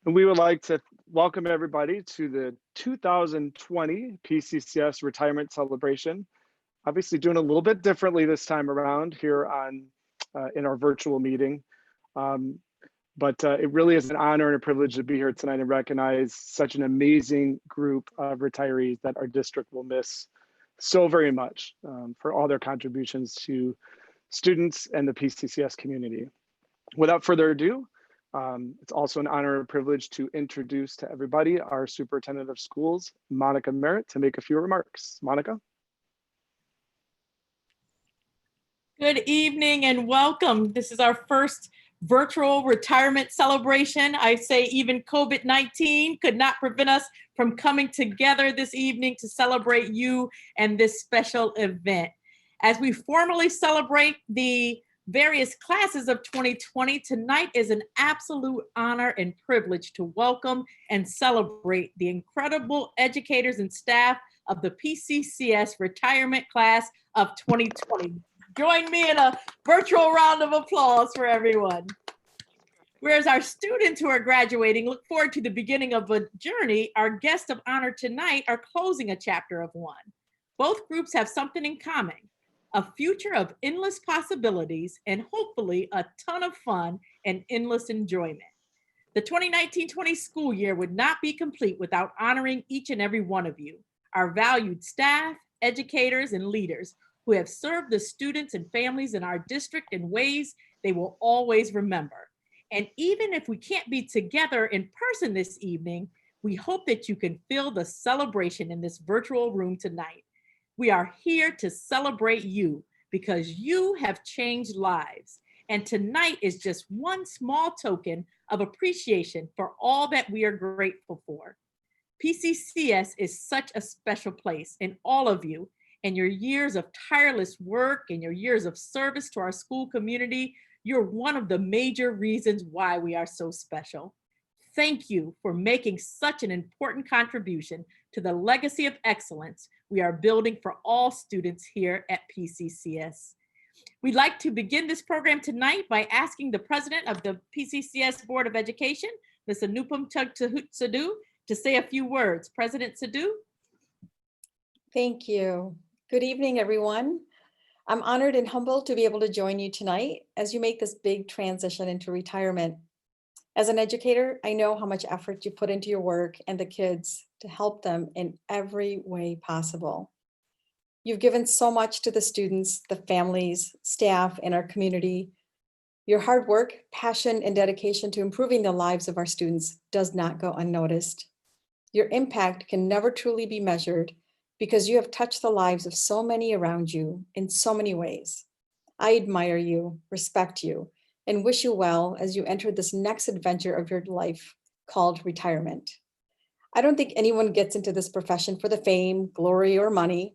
And we would like to welcome everybody to the 2020 P-CCS retirement celebration. Obviously doing a little bit differently this time around here on in our virtual meeting. But it really is an honor and a privilege to be here tonight and recognize such an amazing group of retirees that our district will miss so very much for all their contributions to students and the P-CCS community. Without further ado, it's also an honor and privilege to introduce to everybody our Superintendent of Schools, Monica Merritt, to make a few remarks. Monica. Good evening and welcome. This is our first virtual retirement celebration. I say even COVID-19 could not prevent us from coming together this evening to celebrate you and this special event. As we formally celebrate the various classes of 2020, tonight is an absolute honor and privilege to welcome and celebrate the incredible educators and staff of the P-CCS retirement class of 2020. Join me in a virtual round of applause for everyone. Whereas our students who are graduating look forward to the beginning of a journey, our guests of honor tonight are closing a chapter of one. Both groups have something in common: a future of endless possibilities and hopefully a ton of fun and endless enjoyment. The 2019-20 school year would not be complete without honoring each and every one of you, our valued staff, educators, and leaders who have served the students and families in our district in ways they will always remember. And even if we can't be together in person this evening, we hope that you can feel the celebration in this virtual room tonight. We are here to celebrate you because you have changed lives. And tonight is just one small token of appreciation for all that we are grateful for. P-CCS is such a special place, and all of you and your years of tireless work and your years of service to our school community, you're one of the major reasons why we are so special. Thank you for making such an important contribution to the legacy of excellence we are building for all students here at P-CCS. We'd like to begin this program tonight by asking the president of the P-CCS Board of Education, Ms. Anupam Sadhu, to say a few words. President Sadhu. Thank you. Good evening, everyone. I'm honored and humbled to be able to join you tonight as you make this big transition into retirement. As an educator, I know how much effort you put into your work and the kids to help them in every way possible. You've given so much to the students, the families, staff, and our community. Your hard work, passion, and dedication to improving the lives of our students does not go unnoticed. Your impact can never truly be measured because you have touched the lives of so many around you in so many ways. I admire you, respect you, and wish you well as you enter this next adventure of your life called retirement. I don't think anyone gets into this profession for the fame, glory, or money.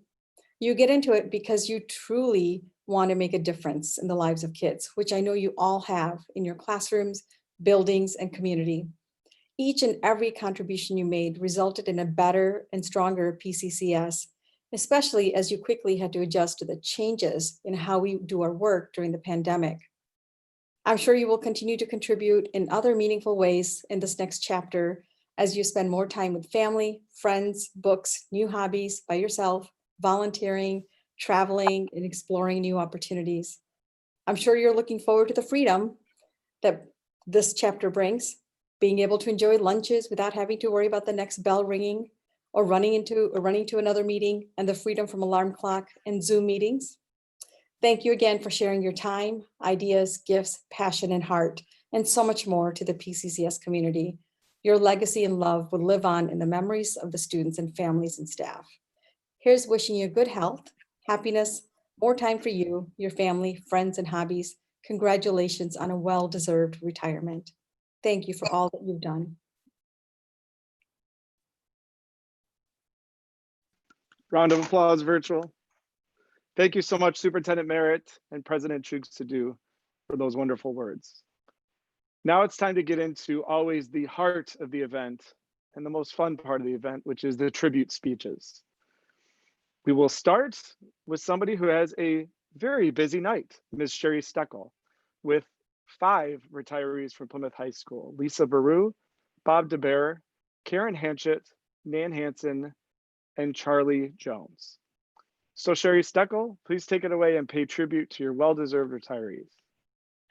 You get into it because you truly want to make a difference in the lives of kids, which I know you all have in your classrooms, buildings, and community. Each and every contribution you made resulted in a better and stronger P-CCS, especially as you quickly had to adjust to the changes in how we do our work during the pandemic. I'm sure you will continue to contribute in other meaningful ways in this next chapter as you spend more time with family, friends, books, new hobbies, by yourself, volunteering, traveling, and exploring new opportunities. I'm sure you're looking forward to the freedom that this chapter brings, being able to enjoy lunches without having to worry about the next bell ringing or running to another meeting, and the freedom from alarm clock and Zoom meetings. Thank you again for sharing your time, ideas, gifts, passion, and heart, and so much more to the P-CCS community. Your legacy and love will live on in the memories of the students and families and staff. Here's wishing you good health, happiness, more time for you, your family, friends, and hobbies. Congratulations on a well-deserved retirement. Thank you for all that you've done. Round of applause, virtual. Thank you so much, Superintendent Merritt and President Sadhu, for those wonderful words. Now it's time to get into always the heart of the event and the most fun part of the event, which is the tribute speeches. We will start with somebody who has a very busy night, Ms. Sherry Steckel, with 5 retirees from Plymouth High School: Lisa Baru, Bob DeBear, Karen Hanchett, Nan Hansen, and Charlie Jones. So Sherry Steckel, please take it away and pay tribute to your well-deserved retirees.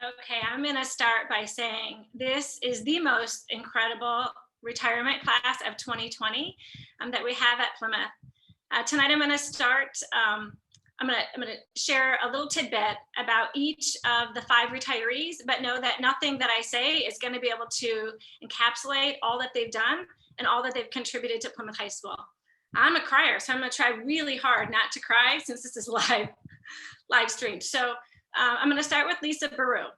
Okay, I'm going to start by saying this is the most incredible retirement class of 2020 that we have at Plymouth. Tonight I'm going to start, I'm going to share a little tidbit about each of the 5 retirees, but know that nothing that I say is going to be able to encapsulate all that they've done and all that they've contributed to Plymouth High School. I'm a crier, so I'm going to try really hard not to cry since this is live streamed. So I'm going to start with Lisa Baru.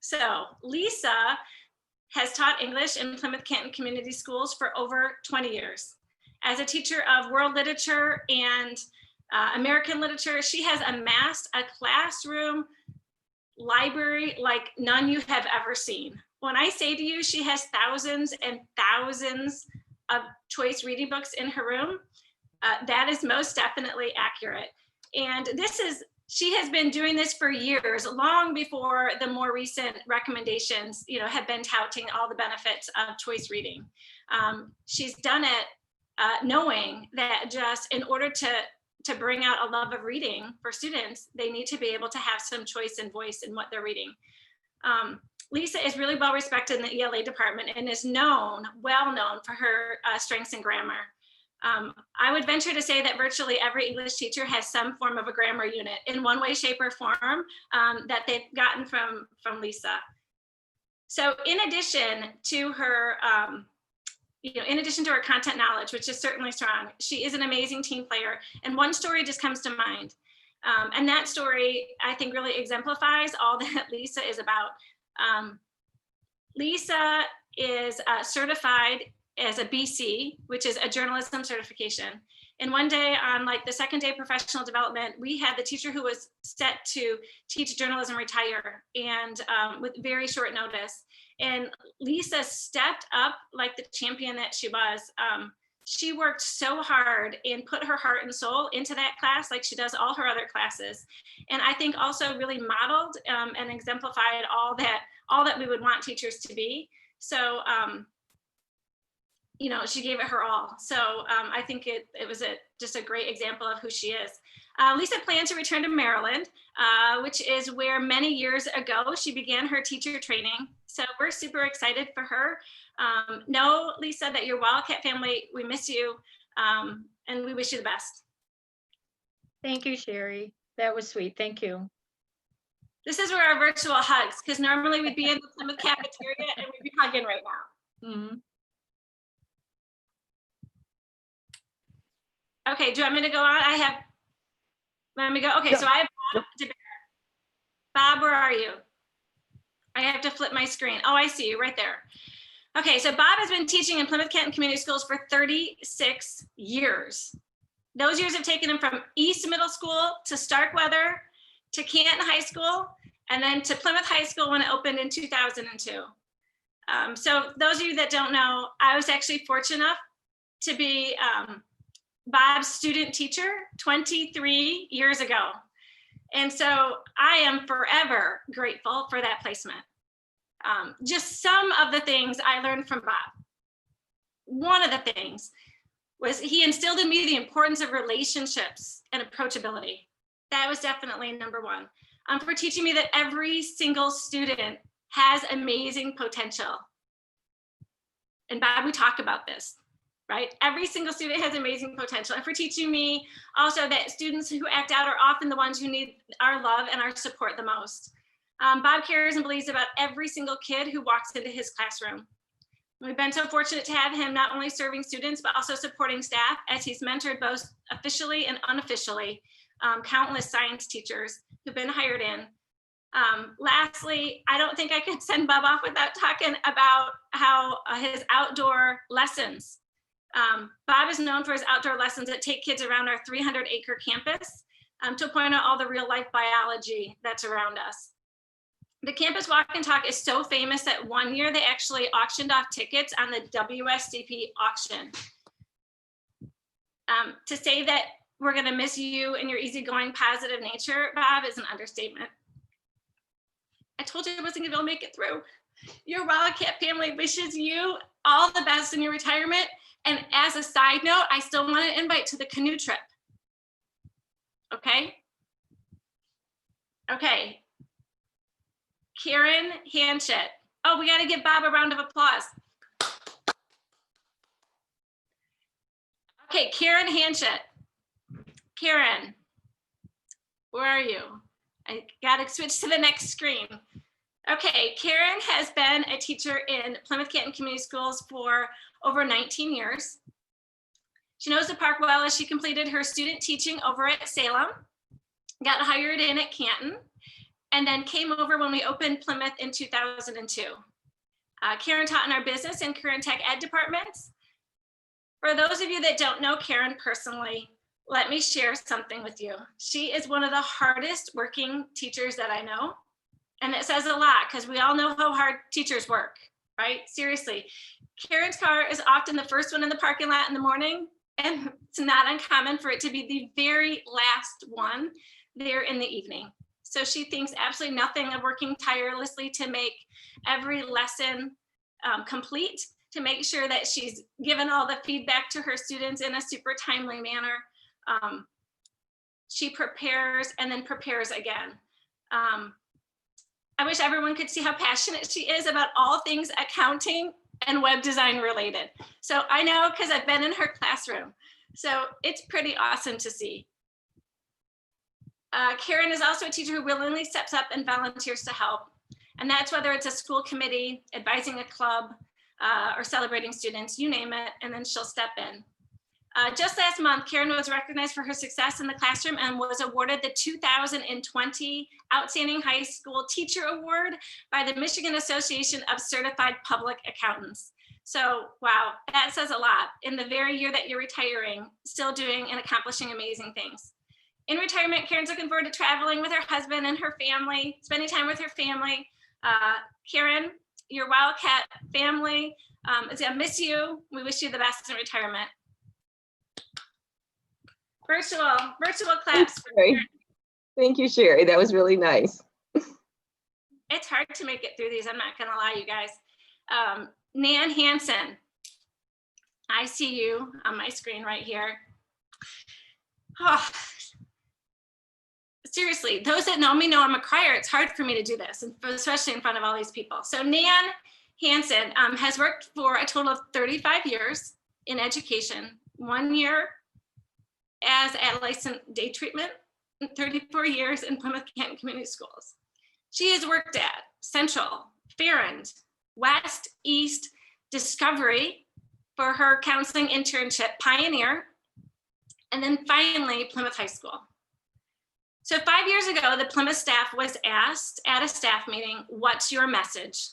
So Lisa has taught English in Plymouth Canton Community Schools for over 20 years. As a teacher of world literature and American literature, she has amassed a classroom library like none you have ever seen. When I say to you, she has thousands and thousands of choice reading books in her room, that is most definitely accurate. And she has been doing this for years, long before the more recent recommendations, have been touting all the benefits of choice reading. She's done it knowing that just in order to bring out a love of reading for students, they need to be able to have some choice and voice in what they're reading. Lisa is really well respected in the ELA department and is well known for her strengths in grammar. I would venture to say that virtually every English teacher has some form of a grammar unit in one way, shape, or form that they've gotten from Lisa. So in addition to her, content knowledge, which is certainly strong, she is an amazing team player. And one story just comes to mind. And that story, I think, really exemplifies all that Lisa is about. Lisa is certified as a BC, which is a journalism certification. And one day on the second day of professional development, we had the teacher who was set to teach journalism retire, and with very short notice. And Lisa stepped up like the champion that she was. She worked so hard and put her heart and soul into that class like she does all her other classes. And I think also really modeled and exemplified all that we would want teachers to be. So, she gave it her all. So I think it was just a great example of who she is. Lisa plans to return to Maryland, which is where many years ago she began her teacher training. So we're super excited for her. Know, Lisa, that your Wildcat family, we miss you, and we wish you the best. Thank you, Sherry. That was sweet. Thank you. This is where our virtual hugs, because normally we'd be in the Plymouth cafeteria and we'd be hugging right now. Mm-hmm. Okay, do you want me to go on? Let me go. Okay, Yeah. So I have Bob DeBear. Bob, where are you? I have to flip my screen. Oh, I see you right there. Okay, so Bob has been teaching in Plymouth Canton Community Schools for 36 years. Those years have taken him from East Middle School to Starkweather to Canton High School, and then to Plymouth High School when it opened in 2002. So those of you that don't know, I was actually fortunate enough to be Bob's student teacher 23 years ago. And so I am forever grateful for that placement. Just some of the things I learned from Bob. One of the things was he instilled in me the importance of relationships and approachability. That was definitely number one. For teaching me that every single student has amazing potential. And Bob, we talk about this, right? Every single student has amazing potential. And for teaching me also that students who act out are often the ones who need our love and our support the most. Bob cares and believes about every single kid who walks into his classroom. We've been so fortunate to have him not only serving students, but also supporting staff as he's mentored both officially and unofficially countless science teachers who've been hired in. Lastly, I don't think I could send Bob off without talking about how his outdoor lessons. Bob is known for his outdoor lessons that take kids around our 300-acre campus to point out all the real life biology that's around us. The campus walk and talk is so famous that one year they actually auctioned off tickets on the WSCP auction. To say that we're going to miss you and your easygoing, positive nature, Bob, is an understatement. I told you I wasn't gonna be able to make it through. Your Wildcat family wishes you all the best in your retirement. And as a side note, I still want to invite to the canoe trip. Okay? Okay. Karen Hanchett. Oh, we got to give Bob a round of applause. Okay, Karen Hanchett. Karen, where are you? I got to switch to the next screen. Okay, Karen has been a teacher in Plymouth Canton Community Schools for over 19 years. She knows the park well as she completed her student teaching over at Salem, got hired in at Canton, and then came over when we opened Plymouth in 2002. Karen taught in our business and career and tech ed departments. For those of you that don't know Karen personally, let me share something with you. She is one of the hardest working teachers that I know. And it says a lot because we all know how hard teachers work, right? Seriously. Karen's car is often the first one in the parking lot in the morning, and it's not uncommon for it to be the very last one there in the evening. So she thinks absolutely nothing of working tirelessly to make every lesson complete, to make sure that she's given all the feedback to her students in a super timely manner. She prepares and then prepares again. I wish everyone could see how passionate she is about all things accounting and web design related. So I know because I've been in her classroom. So it's pretty awesome to see. Karen is also a teacher who willingly steps up and volunteers to help. And that's whether it's a school committee, advising a club, or celebrating students, you name it, and then she'll step in. Just last month, Karen was recognized for her success in the classroom and was awarded the 2020 Outstanding High School Teacher Award by the Michigan Association of Certified Public Accountants. So, wow, that says a lot. In the very year that you're retiring, still doing and accomplishing amazing things. In retirement, Karen's looking forward to traveling with her husband and her family, spending time with her family. Karen, your Wildcat family is gonna miss you. We wish you the best in retirement. Virtual claps. Thank you, Sherry. That was really nice. It's hard to make it through these. I'm not gonna lie, you guys. Nan Hansen, I see you on my screen right here. Oh, seriously, those that know me know I'm a crier. It's hard for me to do this, especially in front of all these people. So Nan Hansen has worked for a total of 35 years in education, 1 year as a licensed day treatment, 34 years in Plymouth Canton Community Schools. She has worked at Central, Farrand, West, East, Discovery for her counseling internship, Pioneer, and then finally Plymouth High School. So 5 years ago, the Plymouth staff was asked at a staff meeting, what's your message?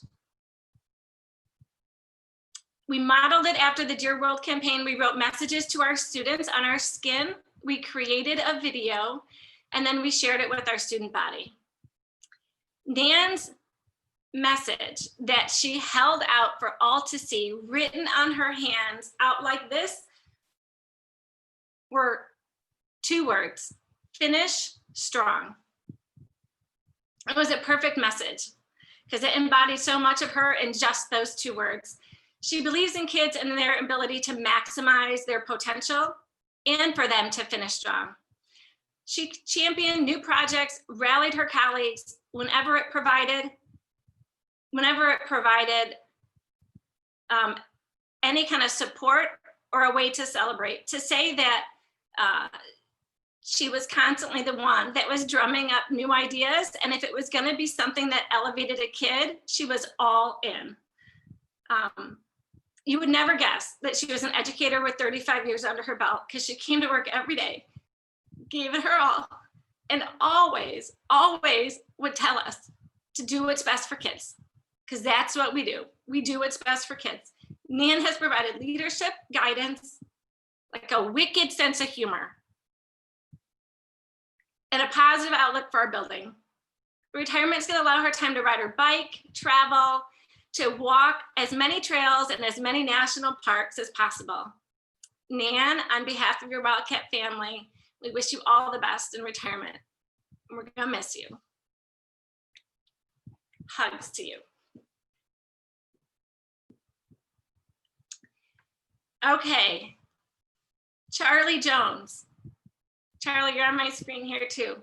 We modeled it after the Dear World campaign. We wrote messages to our students on our skin. We created a video, and then we shared it with our student body. Nan's message that she held out for all to see, written on her hands out like this, were 2 words: finish strong. It was a perfect message because it embodied so much of her in just those 2 words. She believes in kids and their ability to maximize their potential and for them to finish strong. She championed new projects, rallied her colleagues whenever it provided any kind of support or a way to celebrate. To say that she was constantly the one that was drumming up new ideas, and if it was going to be something that elevated a kid, she was all in. You would never guess that she was an educator with 35 years under her belt because she came to work every day, gave it her all, and always, always would tell us to do what's best for kids, because that's what we do. We do what's best for kids. Nan has provided leadership, guidance, like a wicked sense of humor, and a positive outlook for our building. Retirement is going to allow her time to ride her bike, travel, to walk as many trails and as many national parks as possible. Nan, on behalf of your Wildcat family, we wish you all the best in retirement. We're gonna miss you. hugs to you. Okay, Charlie Jones. Charlie, you're on my screen here too.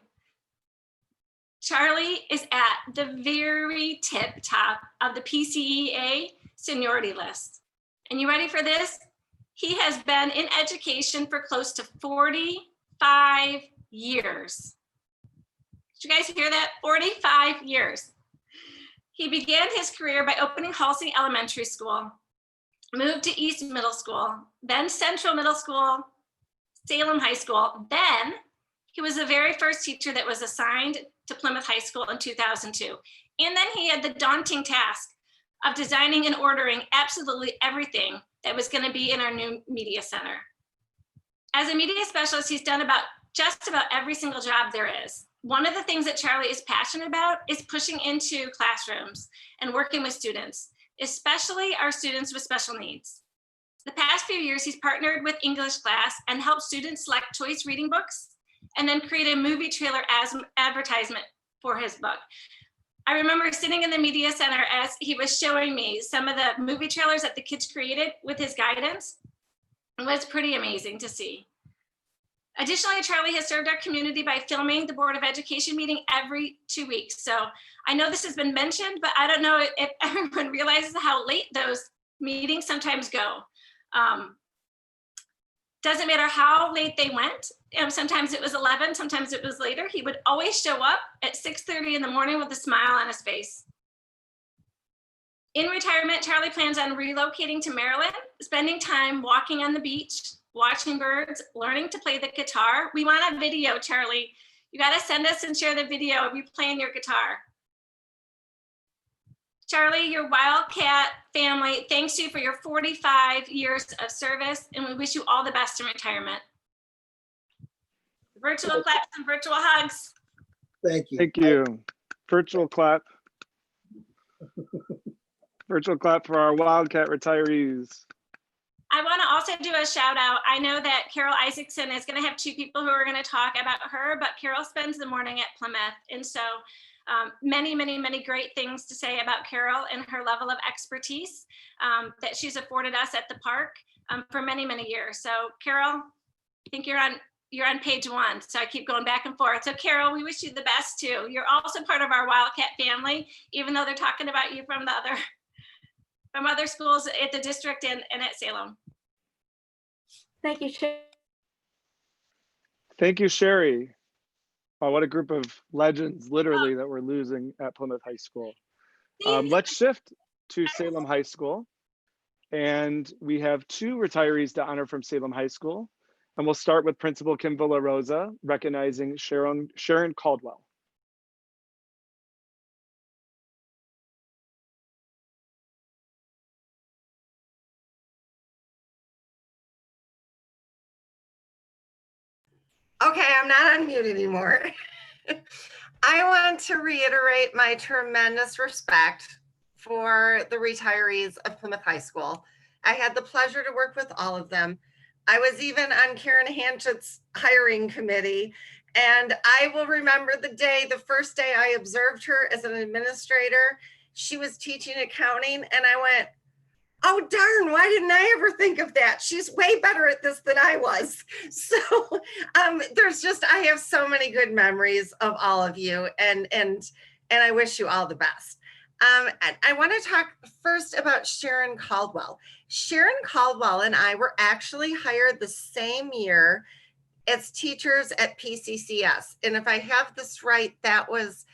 Charlie is at the very tip top of the PCEA seniority list. And you ready for this? He has been in education for close to 45 years. Did you guys hear that? 45 years. He began his career by opening Halsey Elementary School, moved to East Middle School, then Central Middle School, Salem High School. Then he was the very first teacher that was assigned to Plymouth High School in 2002. And then he had the daunting task of designing and ordering absolutely everything that was going to be in our new media center. As a media specialist, he's done just about every single job there is. One of the things that Charlie is passionate about is pushing into classrooms and working with students, especially our students with special needs. The past few years, he's partnered with English class and helped students select choice reading books and then create a movie trailer as advertisement for his book. I remember sitting in the media center as he was showing me some of the movie trailers that the kids created with his guidance. It was pretty amazing to see. Additionally, Charlie has served our community by filming the Board of Education meeting every 2 weeks. So I know this has been mentioned, but I don't know if everyone realizes how late those meetings sometimes go. Doesn't matter how late they went. Sometimes it was 11, sometimes it was later. He would always show up at 6:30 in the morning with a smile on his face. In retirement, Charlie plans on relocating to Maryland, spending time walking on the beach, watching birds, learning to play the guitar. We want a video, Charlie. You got to send us and share the video of you playing your guitar. Charlie, your Wildcat family thanks you for your 45 years of service, and we wish you all the best in retirement. Virtual claps and virtual hugs. Thank you. Thank you. Virtual clap. Virtual clap for our Wildcat retirees. I want to also do a shout out. I know that Carol Isaacson is going to have 2 people who are going to talk about her, but Carol spends the morning at Plymouth. And so many, many, many great things to say about Carol and her level of expertise that she's afforded us at the park for many, many years. So Carol, I think you're on page 1. So I keep going back and forth. So Carol, we wish you the best too. You're also part of our Wildcat family, even though they're talking about you from other schools at the district and at Salem. Thank you, Sherry. Thank you, Sherry. Oh, what a group of legends, literally, that we're losing at Plymouth High School. Let's shift to Salem High School. And we have 2 retirees to honor from Salem High School. And we'll start with Principal Kim Villarosa, recognizing Sharon Caldwell. Okay, I'm not on mute anymore. I want to reiterate my tremendous respect for the retirees of Plymouth High School. I had the pleasure to work with all of them. I was even on Karen Hanchett's hiring committee, and I will remember the first day I observed her as an administrator. She was teaching accounting, and I went, oh, darn, why didn't I ever think of that? She's way better at this than I was. So I have so many good memories of all of you, and I wish you all the best. I want to talk first about Sharon Caldwell. Sharon Caldwell and I were actually hired the same year as teachers at P-CCS. And if I have this right, that was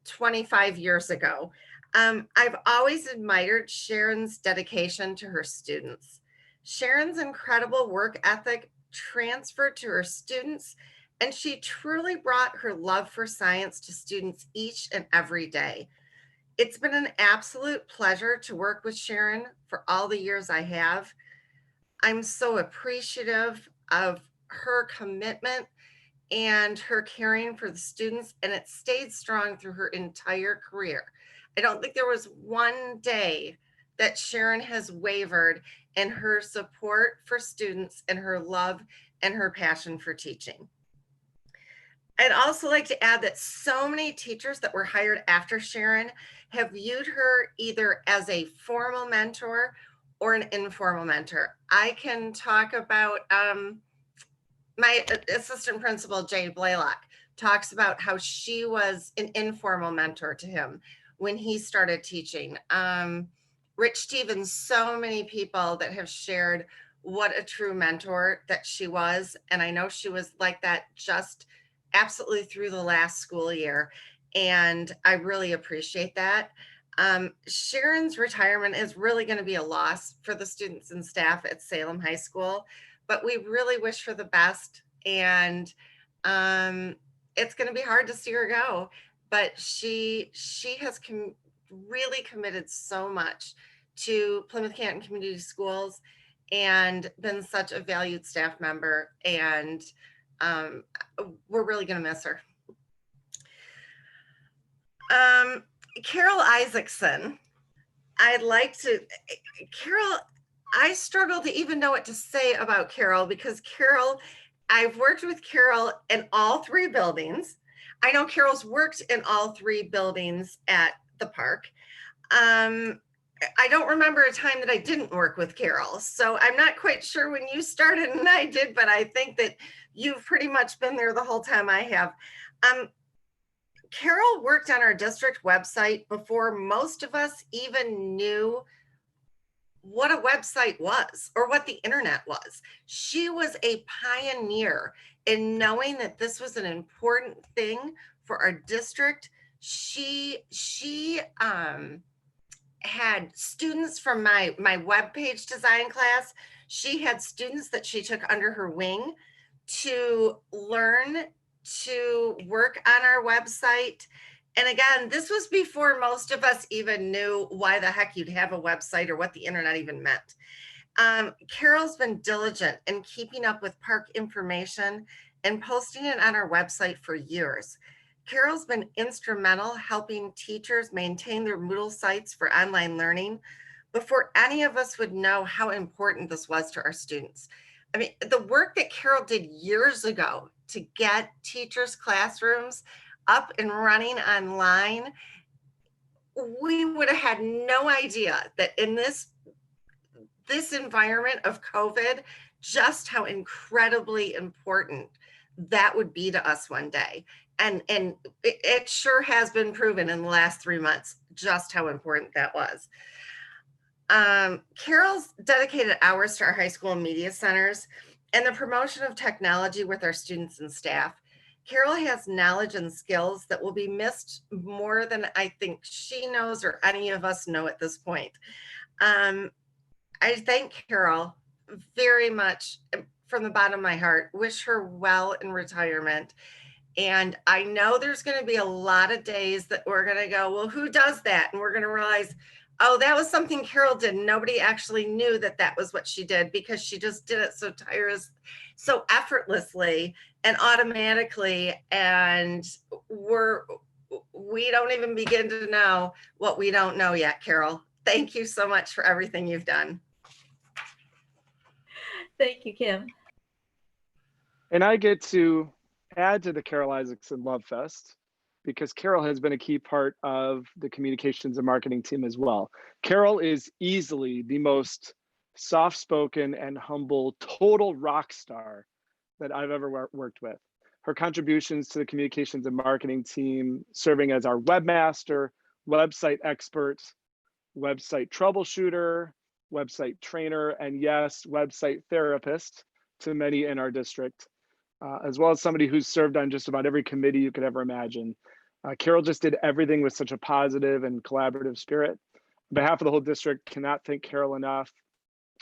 25 years ago. I've always admired Sharon's dedication to her students. Sharon's incredible work ethic transferred to her students, and she truly brought her love for science to students each and every day. It's been an absolute pleasure to work with Sharon for all the years I have. I'm so appreciative of her commitment and her caring for the students, and it stayed strong through her entire career. I don't think there was one day that Sharon has wavered in her support for students and her love and her passion for teaching. I'd also like to add that so many teachers that were hired after Sharon have viewed her either as a formal mentor or an informal mentor. I can talk about my assistant principal, Jane Blaylock, talks about how she was an informal mentor to him when he started teaching. Rich Stevens, so many people that have shared what a true mentor that she was. And I know she was like that just absolutely through the last school year. And I really appreciate that. Sharon's retirement is really going to be a loss for the students and staff at Salem High School, but we really wish her the best. And it's going to be hard to see her go, but she has really committed so much to Plymouth Canton Community Schools and been such a valued staff member. And we're really going to miss her. Carol Isaacson, Carol, I struggle to even know what to say about Carol because Carol, I've worked with Carol in all 3 buildings. I know Carol's worked in all 3 buildings at the park. I don't remember a time that I didn't work with Carol. So I'm not quite sure when you started and I did, but I think that you've pretty much been there the whole time I have. Carol worked on our district website before most of us even knew what a website was or what the internet was. She was a pioneer in knowing that this was an important thing for our district. She had students from my webpage design class. She had students that she took under her wing to learn to work on our website. And again, this was before most of us even knew why the heck you'd have a website or what the internet even meant. Carol's been diligent in keeping up with park information and posting it on our website for years. Carol's been instrumental helping teachers maintain their Moodle sites for online learning before any of us would know how important this was to our students. I mean, the work that Carol did years ago to get teachers' classrooms up and running online, we would have had no idea that in this environment of COVID, just how incredibly important that would be to us one day. And it sure has been proven in the last 3 months just how important that was. Carol's dedicated hours to our high school media centers and the promotion of technology with our students and staff. Carol has knowledge and skills that will be missed more than I think she knows or any of us know at this point. I thank Carol very much from the bottom of my heart, wish her well in retirement. And I know there's going to be a lot of days that we're going to go, well, who does that? And we're going to realize, oh, that was something Carol did. Nobody actually knew that that was what she did because she just did it so effortlessly and automatically. And we don't even begin to know what we don't know yet, Carol. Thank you so much for everything you've done. Thank you, Kim. And I get to add to the Carol Isaacson Love Fest because Carol has been a key part of the communications and marketing team as well. Carol is easily the most soft-spoken and humble, total rock star that I've ever worked with. Her contributions to the communications and marketing team, serving as our webmaster, website expert, website troubleshooter, website trainer, and yes, website therapist to many in our district, as well as somebody who's served on just about every committee you could ever imagine. Carol just did everything with such a positive and collaborative spirit. On behalf of the whole district, cannot thank Carol enough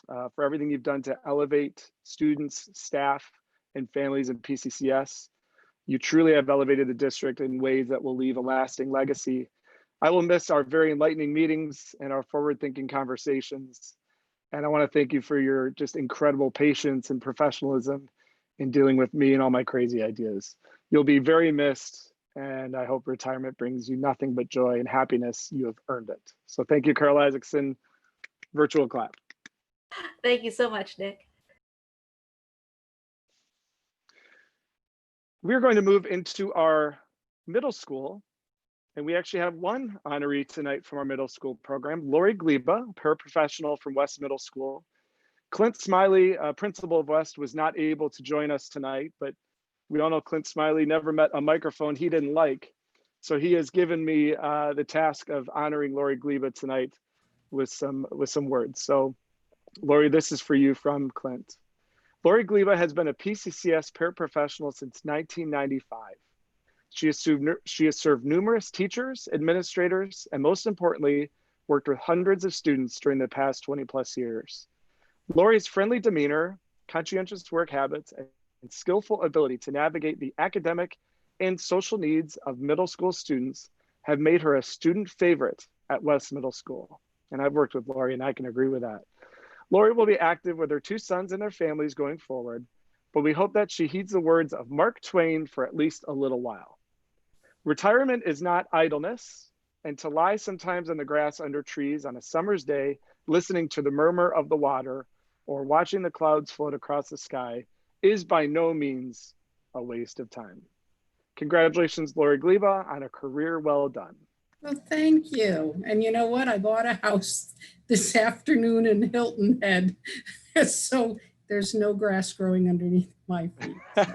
for everything you've done to elevate students, staff, and families in P-CCS. You truly have elevated the district in ways that will leave a lasting legacy. I will miss our very enlightening meetings and our forward-thinking conversations. And I want to thank you for your just incredible patience and professionalism in dealing with me and all my crazy ideas. You'll be very missed, and I hope retirement brings you nothing but joy and happiness. You have earned it. So thank you, Carol Isaacson. Virtual clap. Thank you so much, Nick. We're going to move into our middle school, and we actually have one honoree tonight from our middle school program, Lori Gleba, paraprofessional from West Middle School. Clint Smiley, principal of West, was not able to join us tonight, but we all know Clint Smiley never met a microphone he didn't like. So he has given me the task of honoring Lori Gleba tonight with some words. So Lori, this is for you from Clint. Lori Gleba has been a P-CCS paraprofessional since 1995. She has served numerous teachers, administrators, and most importantly, worked with hundreds of students during the past 20 plus years. Lori's friendly demeanor, conscientious work habits, and skillful ability to navigate the academic and social needs of middle school students have made her a student favorite at West Middle School. And I've worked with Lori and I can agree with that. Lori will be active with her 2 sons and their families going forward, but we hope that she heeds the words of Mark Twain for at least a little while. Retirement is not idleness, and to lie sometimes on the grass under trees on a summer's day, listening to the murmur of the water or watching the clouds float across the sky is by no means a waste of time. Congratulations, Lori Gleba, on a career well done. Well, thank you. And you know what? I bought a house this afternoon in Hilton Head. So there's no grass growing underneath my feet. So.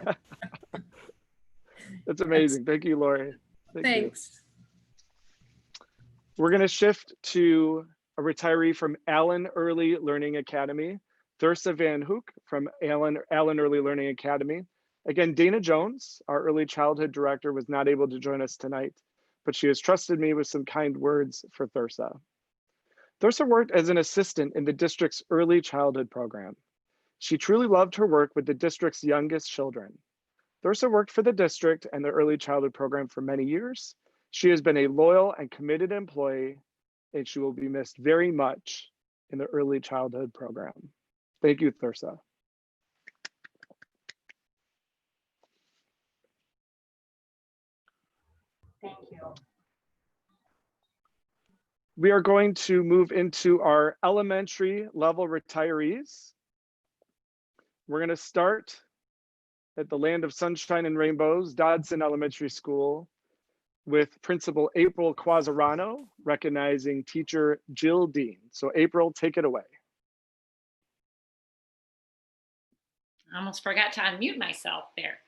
That's amazing. Thank you, Lori. Thanks. We're going to shift to a retiree from Allen Early Learning Academy, Thursa Van Hoek from Allen Early Learning Academy. Again, Dana Jones, our early childhood director, was not able to join us tonight, but she has trusted me with some kind words for Thursa. Thursa worked as an assistant in the district's early childhood program. She truly loved her work with the district's youngest children. Thursa worked for the district and the early childhood program for many years. She has been a loyal and committed employee, and she will be missed very much in the early childhood program. Thank you, Thursa. Thank you. We are going to move into our elementary level retirees. We're going to start at the land of sunshine and rainbows, Dodson Elementary School, with Principal April Quasarano, recognizing teacher Jill Dean. So April, take it away. I almost forgot to unmute myself there.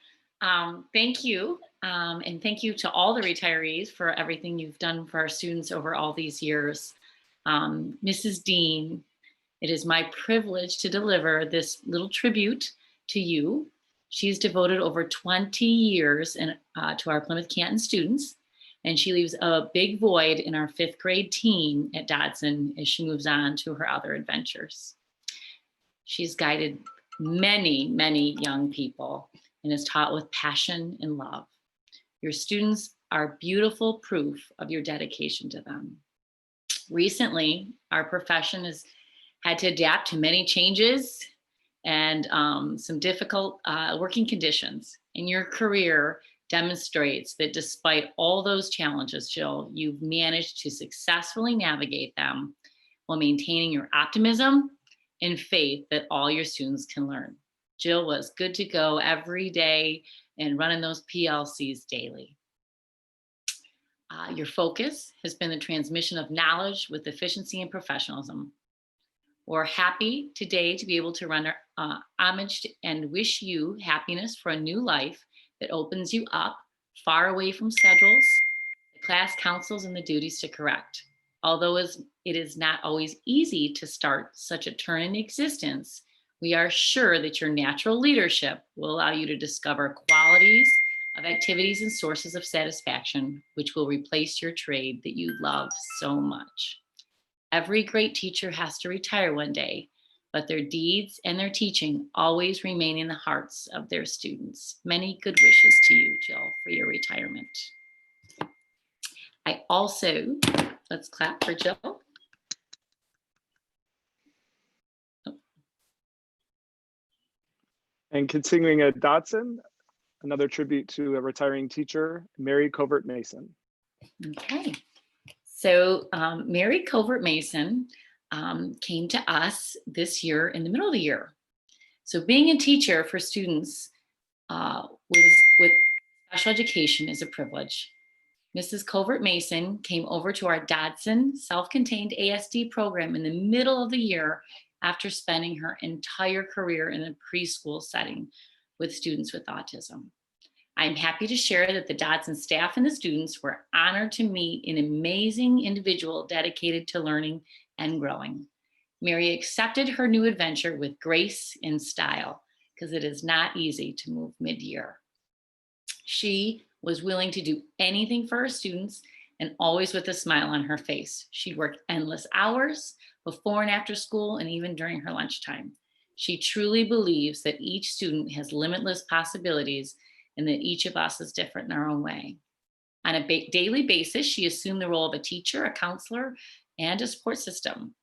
Thank you. And thank you to all the retirees for everything you've done for our students over all these years. Mrs. Dean, it is my privilege to deliver this little tribute to you. She's devoted over 20 years to our Plymouth Canton students, and she leaves a big void in our 5th grade team at Dodson as she moves on to her other adventures. She's guided many, many young people and is taught with passion and love. Your students are beautiful proof of your dedication to them. Recently, our profession has had to adapt to many changes and some difficult working conditions. And your career demonstrates that despite all those challenges, Jill, you've managed to successfully navigate them while maintaining your optimism and faith that all your students can learn. Jill was good to go every day and running those PLCs daily. Your focus has been the transmission of knowledge with efficiency and professionalism. We're happy today to be able to run homage and wish you happiness for a new life that opens you up far away from schedules, the class councils, and the duties to correct. Although it is not always easy to start such a turn in existence, we are sure that your natural leadership will allow you to discover qualities of activities and sources of satisfaction, which will replace your trade that you love so much. Every great teacher has to retire one day, but their deeds and their teaching always remain in the hearts of their students. Many good wishes to you, Jill, for your retirement. I also, let's clap for Jill. And continuing at Dodson, another tribute to a retiring teacher, Mary Covert Mason. Okay, so Mary Covert Mason came to us this year in the middle of the year. So being a teacher for students with Special education is a privilege. Mrs. Covert Mason came over to our Dodson self-contained ASD program in the middle of the year after spending her entire career in a preschool setting with students with autism. I'm happy to share that the Dodson staff and the students were honored to meet an amazing individual dedicated to learning and growing. Mary accepted her new adventure with grace and style because it is not easy to move mid-year. She was willing to do anything for her students and always with a smile on her face. She'd work endless hours before and after school and even during her lunchtime. She truly believes that each student has limitless possibilities and that each of us is different in our own way. On a daily basis, she assumed the role of a teacher, a counselor, and a support system.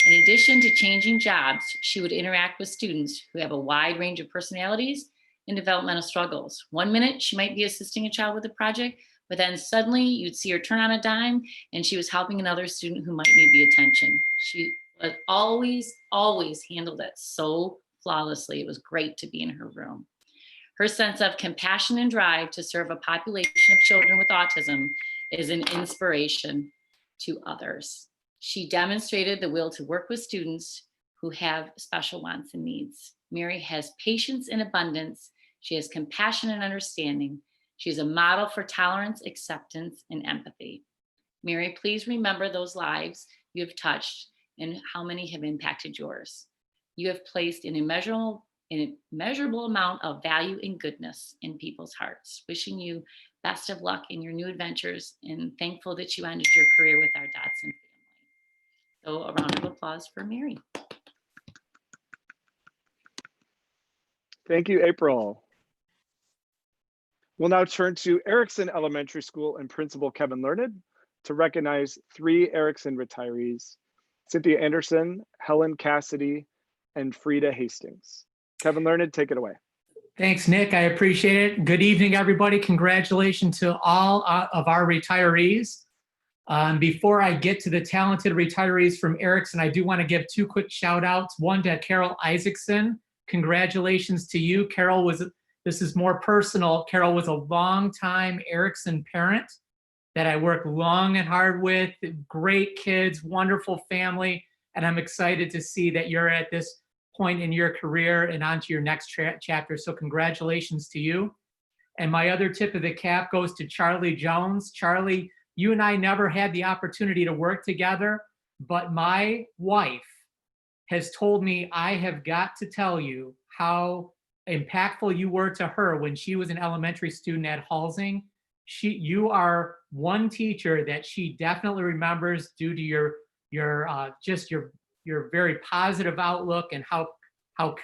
In addition to changing jobs, she would interact with students who have a wide range of personalities and developmental struggles. One minute, she might be assisting a child with a project, but then suddenly you'd see her turn on a dime and she was helping another student who might need the attention. She was always handled it so flawlessly. It was great to be in her room. Her sense of compassion and drive to serve a population of children with autism is an inspiration to others. She demonstrated the will to work with students who have special wants and needs. Mary has patience in abundance. She has compassion and understanding. She's a model for tolerance, acceptance, and empathy. Mary, please remember those lives you have touched and how many have impacted yours. You have placed an immeasurable amount of value and goodness in people's hearts. Wishing you best of luck in your new adventures and thankful that you ended your career with our Dodson family. So a round of applause for Mary. Thank you, April. We'll now turn to Erickson Elementary School and Principal Kevin Learned to recognize 3 Erickson retirees: Cynthia Anderson, Helen Cassidy, and Frida Hastings. Kevin Learned, take it away. Thanks, Nick. I appreciate it. Good evening, everybody. Congratulations to all of our retirees. Before I get to the talented retirees from Erickson, I do want to give 2 quick shout outs. One to Carol Isaacson. Congratulations to you. Carol this is more personal. Carol was a longtime Erickson parent that I worked long and hard with. Great kids, wonderful family. And I'm excited to see that you're at this point in your career and on to your next chapter. So congratulations to you. And my other tip of the cap goes to Charlie Jones. Charlie, you and I never had the opportunity to work together, but my wife has told me I have got to tell you how impactful you were to her when she was an elementary student at Halsing. You are one teacher that she definitely remembers due to your very positive outlook and how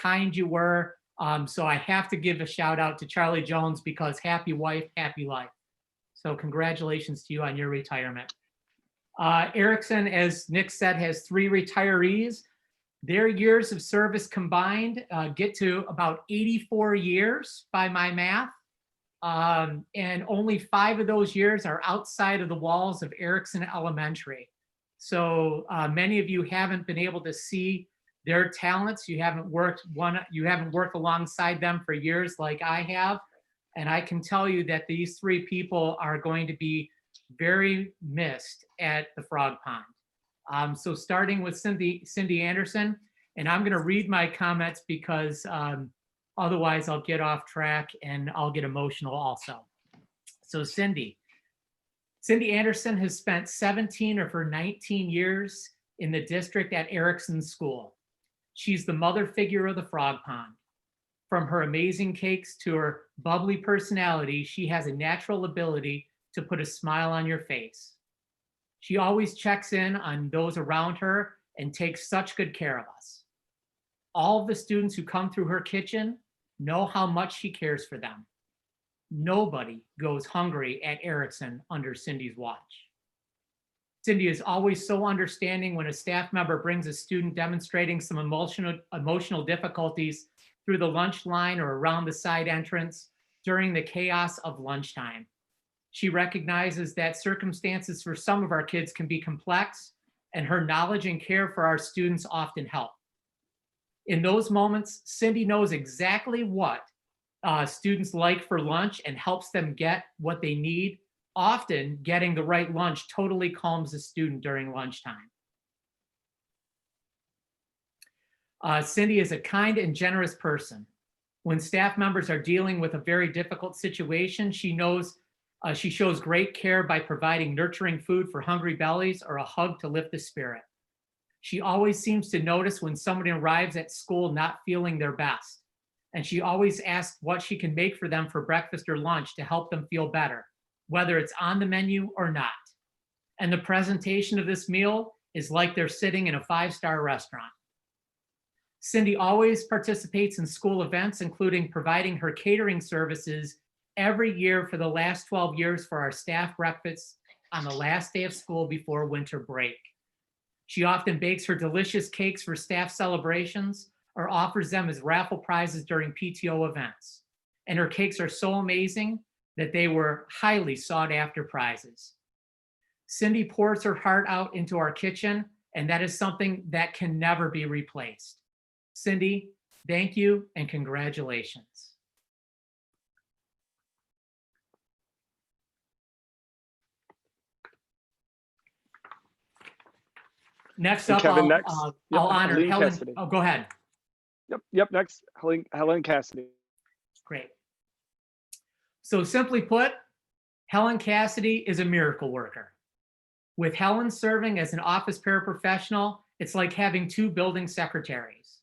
kind you were. So I have to give a shout out to Charlie Jones because happy wife, happy life. So congratulations to you on your retirement. Erickson, as Nick said, has 3 retirees. Their years of service combined get to about 84 years by my math. And only 5 of those years are outside of the walls of Erickson Elementary. So many of you haven't been able to see their talents. You haven't worked alongside them for years like I have. And I can tell you that these 3 people are going to be very missed at the Frog Pond. So starting with Cindy Anderson, and I'm going to read my comments because otherwise I'll get off track and I'll get emotional also. So Cindy Anderson has spent 17 of her 19 years in the district at Erickson School. She's the mother figure of the Frog Pond. From her amazing cakes to her bubbly personality, she has a natural ability to put a smile on your face. She always checks in on those around her and takes such good care of us. All of the students who come through her kitchen know how much she cares for them. Nobody goes hungry at Erickson under Cindy's watch. Cindy is always so understanding when a staff member brings a student demonstrating some emotional difficulties through the lunch line or around the side entrance during the chaos of lunchtime. She recognizes that circumstances for some of our kids can be complex, and her knowledge and care for our students often help. In those moments, Cindy knows exactly what students like for lunch and helps them get what they need. Often getting the right lunch totally calms a student during lunchtime. Cindy is a kind and generous person. When staff members are dealing with a very difficult situation, she shows great care by providing nurturing food for hungry bellies or a hug to lift the spirit. She always seems to notice when somebody arrives at school not feeling their best. And she always asks what she can make for them for breakfast or lunch to help them feel better, whether it's on the menu or not. And the presentation of this meal is like they're sitting in a 5-star restaurant. Cindy always participates in school events, including providing her catering services every year for the last 12 years for our staff breakfasts on the last day of school before winter break. She often bakes her delicious cakes for staff celebrations or offers them as raffle prizes during PTO events. And her cakes are so amazing that they were highly sought after prizes. Cindy pours her heart out into our kitchen, and that is something that can never be replaced. Cindy, thank you and congratulations. Next up, Kevin, I'll, next. I'll Yep, honor Helene Helen. Cassidy. Oh, go ahead. Yep, next, Helen Cassidy. Great. So simply put, Helen Cassidy is a miracle worker. With Helen serving as an office paraprofessional, it's like having 2 building secretaries.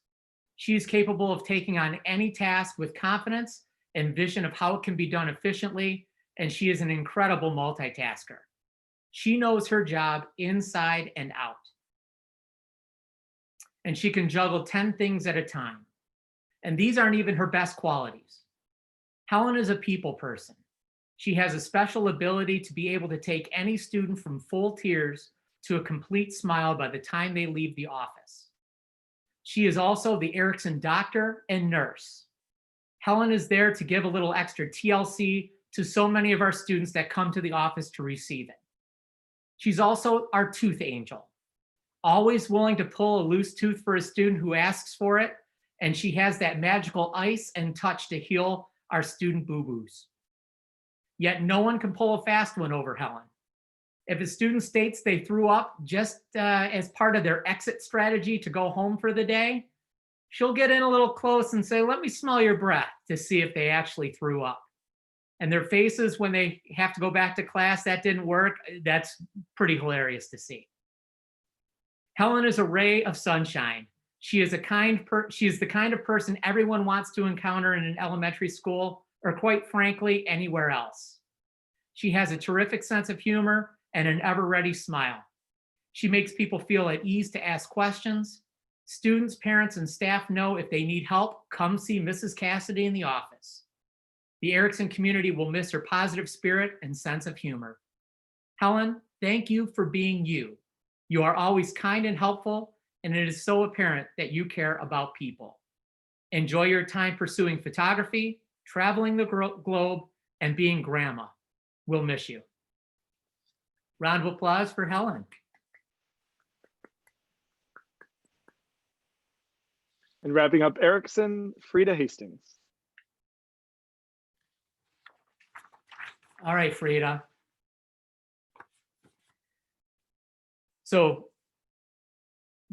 She is capable of taking on any task with confidence and vision of how it can be done efficiently, and she is an incredible multitasker. She knows her job inside and out. And she can juggle 10 things at a time. And these aren't even her best qualities. Helen is a people person. She has a special ability to be able to take any student from full tears to a complete smile by the time they leave the office. She is also the Erickson doctor and nurse. Helen is there to give a little extra TLC to so many of our students that come to the office to receive it. She's also our tooth angel, always willing to pull a loose tooth for a student who asks for it, and she has that magical ice and touch to heal our student boo-boos. Yet no one can pull a fast one over Helen. If a student states they threw up just as part of their exit strategy to go home for the day, she'll get in a little close and say, "Let me smell your breath," to see if they actually threw up. And their faces when they have to go back to class, that didn't work, that's pretty hilarious to see. Helen is a ray of sunshine. She is the kind of person everyone wants to encounter in an elementary school, or quite frankly, anywhere else. She has a terrific sense of humor and an ever-ready smile. She makes people feel at ease to ask questions. Students, parents, and staff know if they need help, come see Mrs. Cassidy in the office. The Erickson community will miss her positive spirit and sense of humor. Helen, thank you for being you. You are always kind and helpful, and it is so apparent that you care about people. Enjoy your time pursuing photography, traveling the globe, and being grandma. We'll miss you. Round of applause for Helen. And wrapping up Erickson, Frida Hastings. All right, Frida. So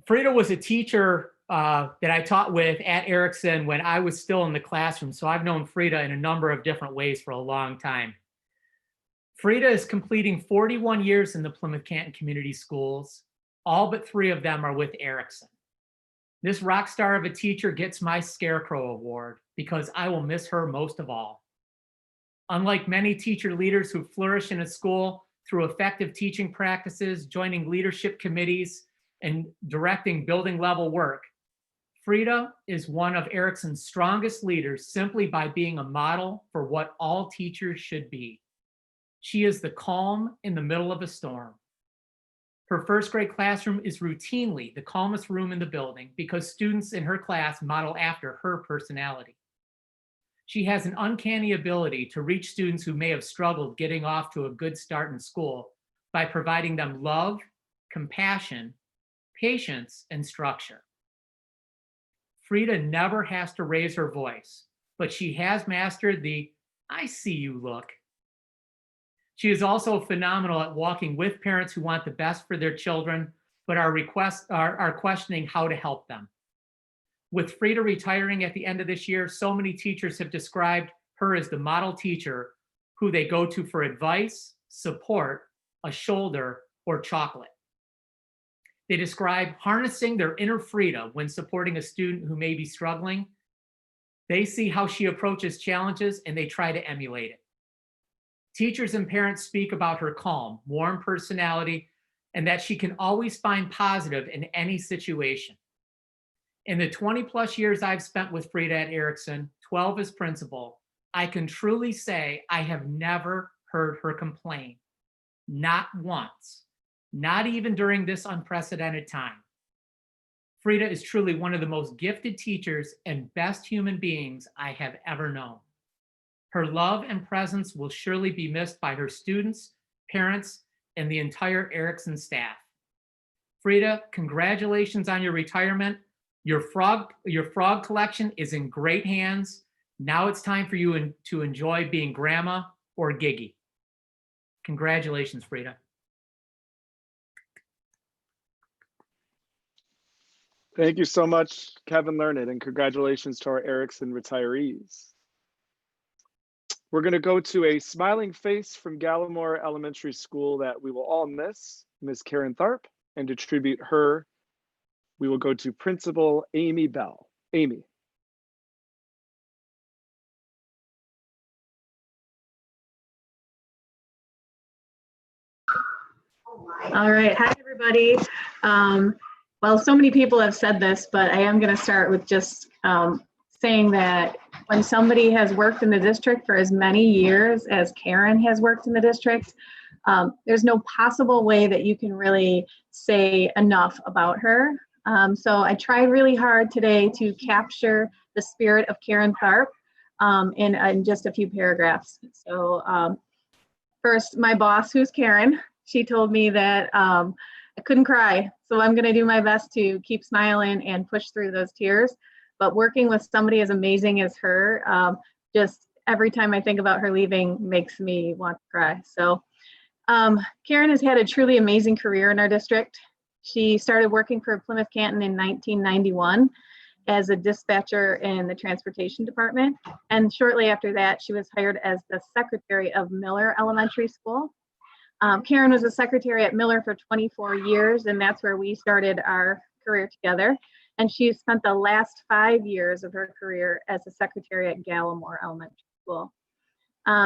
Frida was a teacher that I taught with at Erickson when I was still in the classroom. So I've known Frida in a number of different ways for a long time. Frida is completing 41 years in the Plymouth Canton Community Schools. All but 3 of them are with Erickson. This rock star of a teacher gets my Scarecrow Award because I will miss her most of all. Unlike many teacher leaders who flourish in a school through effective teaching practices, joining leadership committees, and directing building level work, Frida is one of Erickson's strongest leaders simply by being a model for what all teachers should be. She is the calm in the middle of a storm. Her first grade classroom is routinely the calmest room in the building because students in her class model after her personality. She has an uncanny ability to reach students who may have struggled getting off to a good start in school by providing them love, compassion, patience, and structure. Frida never has to raise her voice, but she has mastered the "I see you" look. She is also phenomenal at walking with parents who want the best for their children, but are questioning how to help them. With Frida retiring at the end of this year, so many teachers have described her as the model teacher who they go to for advice, support, a shoulder, or chocolate. They describe harnessing their inner Frida when supporting a student who may be struggling. They see how she approaches challenges and they try to emulate it. Teachers and parents speak about her calm, warm personality, and that she can always find positive in any situation. In the 20+ years I've spent with Frida at Erickson, 12 as principal, I can truly say I have never heard her complain. Not once, not even during this unprecedented time. Frida is truly one of the most gifted teachers and best human beings I have ever known. Her love and presence will surely be missed by her students, parents, and the entire Erickson staff. Frida, congratulations on your retirement. Your frog collection is in great hands. Now it's time for you to enjoy being grandma or Giggy. Congratulations, Frida. Thank you so much, Kevin Learned, and congratulations to our Erickson retirees. We're going to go to a smiling face from Gallimore Elementary School that we will all miss, Ms. Karen Tharp, and to tribute her, we will go to Principal Amy Bell. Amy. All right, hi everybody. Well, so many people have said this, but I am going to start with just saying that when somebody has worked in the district for as many years as Karen has worked in the district, there's no possible way that you can really say enough about her. So I tried really hard today to capture the spirit of Karen Tharp in just a few paragraphs. So first, my boss, who's Karen, she told me that I couldn't cry. So I'm going to do my best to keep smiling and push through those tears. But working with somebody as amazing as her, just every time I think about her leaving makes me want to cry. So Karen has had a truly amazing career in our district. She started working for Plymouth Canton in 1991 as a dispatcher in the transportation department. And shortly after that, she was hired as the secretary of Miller Elementary School. Karen was a secretary at Miller for 24 years, and that's where we started our career together. And she spent the last 5 years of her career as a secretary at Gallimore Elementary School.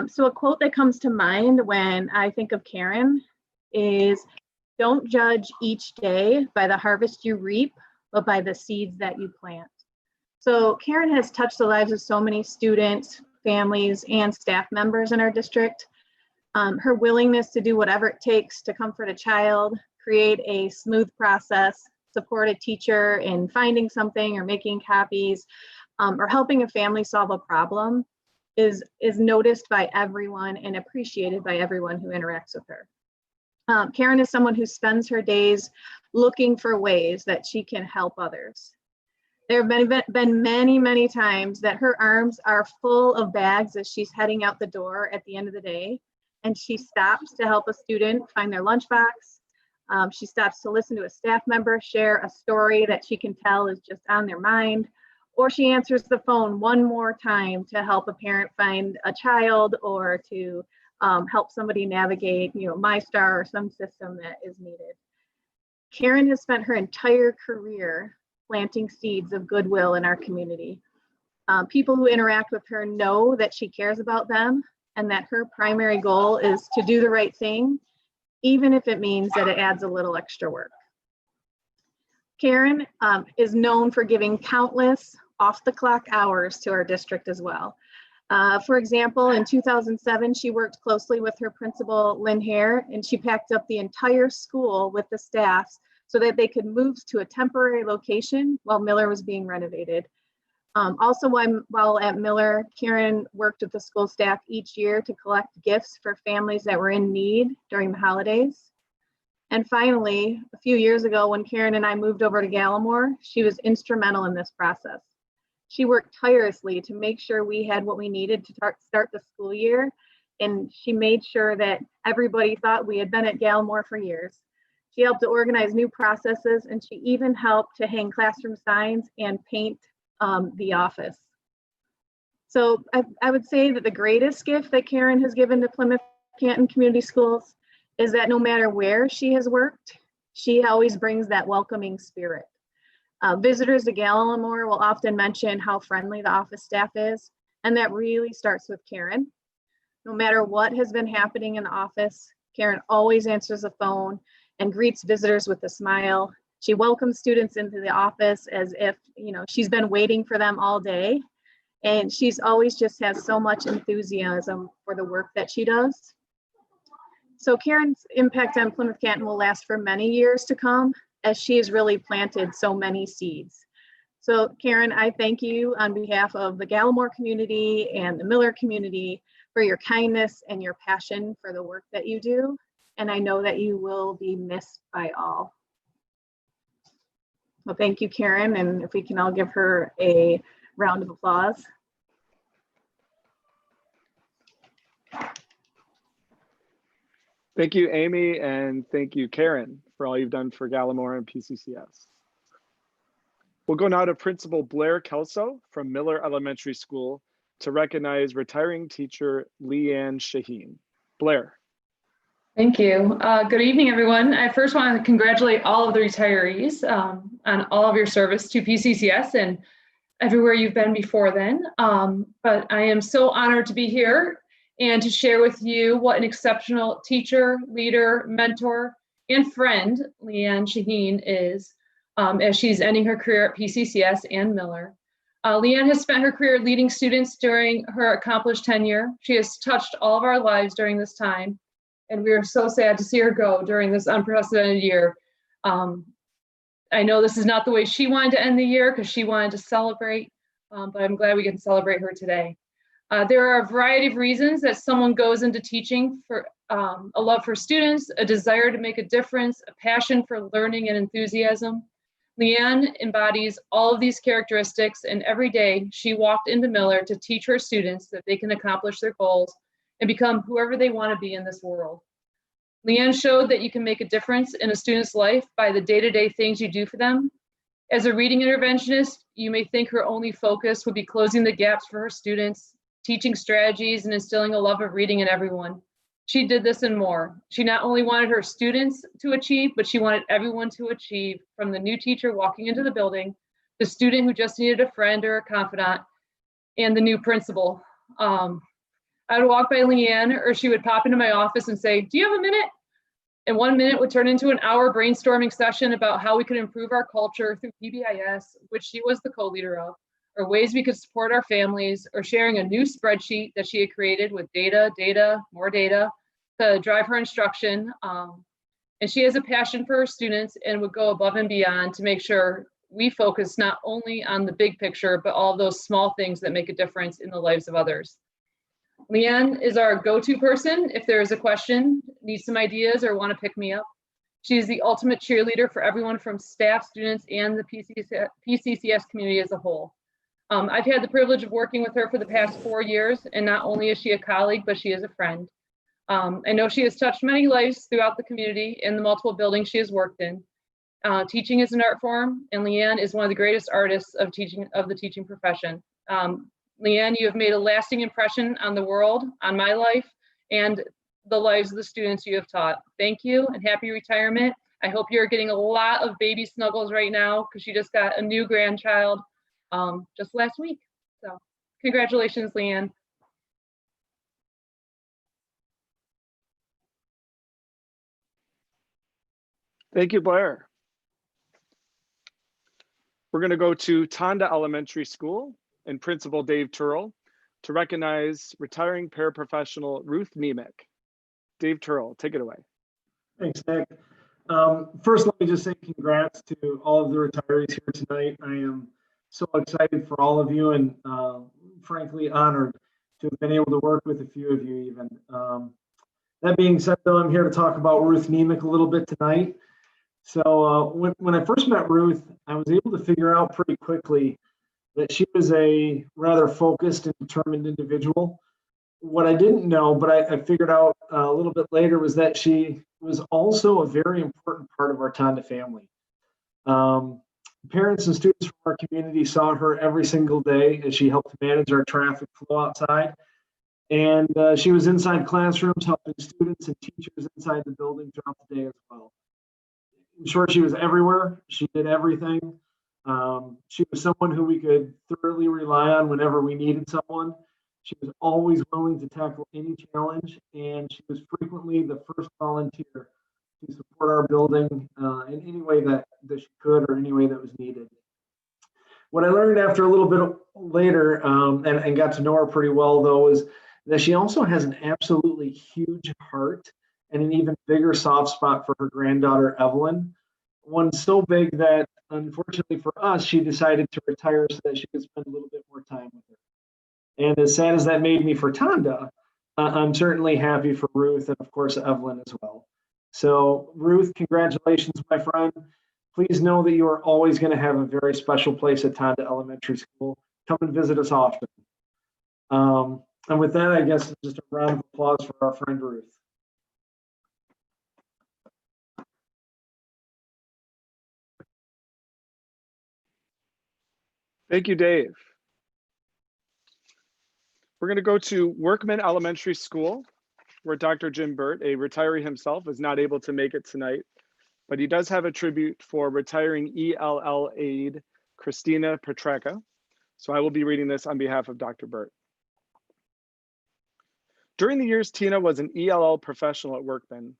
So a quote that comes to mind when I think of Karen is, "Don't judge each day by the harvest you reap, but by the seeds that you plant." So Karen has touched the lives of so many students, families, and staff members in our district. Her willingness to do whatever it takes to comfort a child, create a smooth process, support a teacher in finding something or making copies, or helping a family solve a problem is noticed by everyone and appreciated by everyone who interacts with her. Karen is someone who spends her days looking for ways that she can help others. There have been many, many times that her arms are full of bags as she's heading out the door at the end of the day, and she stops to help a student find their lunchbox. She stops to listen to a staff member share a story that she can tell is just on their mind, or she answers the phone one more time to help a parent find a child or to help somebody navigate, MyStar or some system that is needed. Karen has spent her entire career planting seeds of goodwill in our community. People who interact with her know that she cares about them and that her primary goal is to do the right thing, even if it means that it adds a little extra work. Karen is known for giving countless off-the-clock hours to our district as well. For example, in 2007, she worked closely with her principal, Lynn Hare, and she packed up the entire school with the staff so that they could move to a temporary location while Miller was being renovated. Also, while at Miller, Karen worked with the school staff each year to collect gifts for families that were in need during the holidays. And finally, a few years ago, when Karen and I moved over to Gallimore, she was instrumental in this process. She worked tirelessly to make sure we had what we needed to start the school year. And she made sure that everybody thought we had been at Gallimore for years. She helped to organize new processes, and she even helped to hang classroom signs and paint the office. So I would say that the greatest gift that Karen has given to Plymouth Canton Community Schools is that no matter where she has worked, she always brings that welcoming spirit. Visitors to Gallimore will often mention how friendly the office staff is, and that really starts with Karen. No matter what has been happening in the office, Karen always answers the phone and greets visitors with a smile. She welcomes students into the office as if, you know, she's been waiting for them all day. And she's always just has so much enthusiasm for the work that she does. So Karen's impact on Plymouth Canton will last for many years to come, as she has really planted so many seeds. So Karen, I thank you on behalf of the Gallimore community and the Miller community for your kindness and your passion for the work that you do. And I know that you will be missed by all. Well, thank you, Karen. And if we can all give her a round of applause. Thank you, Amy, and thank you, Karen, for all you've done for Gallimore and P-CCS. We'll go now to Principal Blair Kelso from Miller Elementary School to recognize retiring teacher Leanne Shaheen. Blair. Thank you. Good evening, everyone. I first want to congratulate all of the retirees on all of your service to P-CCS and everywhere you've been before then. But I am so honored to be here and to share with you what an exceptional teacher, leader, mentor, and friend Leanne Shaheen is as she's ending her career at P-CCS and Miller. Leanne has spent her career leading students during her accomplished tenure. She has touched all of our lives during this time, and we are so sad to see her go during this unprecedented year. I know this is not the way she wanted to end the year because she wanted to celebrate, but I'm glad we can celebrate her today. There are a variety of reasons that someone goes into teaching: for a love for students, a desire to make a difference, a passion for learning and enthusiasm. Leanne embodies all of these characteristics, and every day she walked into Miller to teach her students that they can accomplish their goals and become whoever they want to be in this world. Leanne showed that you can make a difference in a student's life by the day-to-day things you do for them. As a reading interventionist, you may think her only focus would be closing the gaps for her students, teaching strategies, and instilling a love of reading in everyone. She did this and more. She not only wanted her students to achieve, but she wanted everyone to achieve, from the new teacher walking into the building, the student who just needed a friend or a confidant, and the new principal. I would walk by Leanne, or she would pop into my office and say, "Do you have a minute?" And 1 minute would turn into an hour brainstorming session about how we could improve our culture through PBIS, which she was the co-leader of, or ways we could support our families, or sharing a new spreadsheet that she had created with data, more data to drive her instruction. And she has a passion for her students and would go above and beyond to make sure we focus not only on the big picture, but all those small things that make a difference in the lives of others. Leanne is our go-to person if there is a question, need some ideas, or want to pick me up. She is the ultimate cheerleader for everyone from staff, students, and the P-CCS community as a whole. I've had the privilege of working with her for the past 4 years, and not only is she a colleague, but she is a friend. I know she has touched many lives throughout the community in the multiple buildings she has worked in. Teaching is an art form, and Leanne is one of the greatest artists of the teaching profession. Leanne, you have made a lasting impression on the world, on my life, and the lives of the students you have taught. Thank you, and happy retirement. I hope you're getting a lot of baby snuggles right now, because she just got a new grandchild just last week. So congratulations, Leanne. Thank you, Blair. We're going to go to Tonda Elementary School and Principal Dave Turrell to recognize retiring paraprofessional Ruth Nemec. Dave Turrell, take it away. Thanks, Nick. First, let me just say congrats to all of the retirees here tonight. I am so excited for all of you, and frankly honored to have been able to work with a few of you even. That being said, though, I'm here to talk about Ruth Nemec a little bit tonight. So when I first met Ruth, I was able to figure out pretty quickly that she was a rather focused and determined individual. What I didn't know, but I figured out a little bit later, was that she was also a very important part of our Tonda family. Parents and students from our community saw her every single day as she helped manage our traffic flow outside. And she was inside classrooms helping students and teachers inside the building throughout the day as well. In short, she was everywhere. She did everything. She was someone who we could thoroughly rely on whenever we needed someone. She was always willing to tackle any challenge, and she was frequently the first volunteer to support our building in any way that she could or any way that was needed. What I learned after a little bit later and got to know her pretty well, though, is that she also has an absolutely huge heart and an even bigger soft spot for her granddaughter, Evelyn. One so big that, unfortunately for us, she decided to retire so that she could spend a little bit more time with her. And as sad as that made me for Tonda, I'm certainly happy for Ruth and, of course, Evelyn as well. So, Ruth, congratulations, my friend. Please know that you are always going to have a very special place at Tonda Elementary School. Come and visit us often. And with that, I guess just a round of applause for our friend Ruth. Thank you, Dave. We're going to go to Workman Elementary School, where Dr. Jim Burt, a retiree himself, is not able to make it tonight, but he does have a tribute for retiring ELL aide Christina Petraka. So I will be reading this on behalf of Dr. Burt. During the years Tina was an ELL professional at Workman,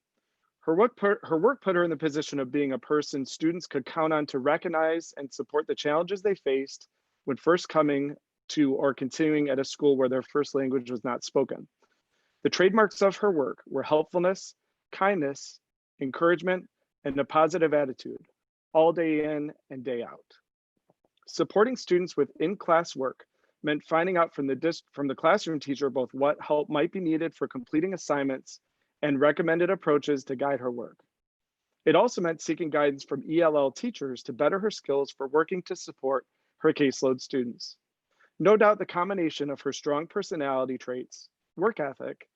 her work put her in the position of being a person students could count on to recognize and support the challenges they faced when first coming to or continuing at a school where their first language was not spoken. The trademarks of her work were helpfulness, kindness, encouragement, and a positive attitude, all day in and day out. Supporting students with in-class work meant finding out from the classroom teacher both what help might be needed for completing assignments and recommended approaches to guide her work. It also meant seeking guidance from ELL teachers to better her skills for working to support her caseload students. No doubt the combination of her strong personality traits, work ethic,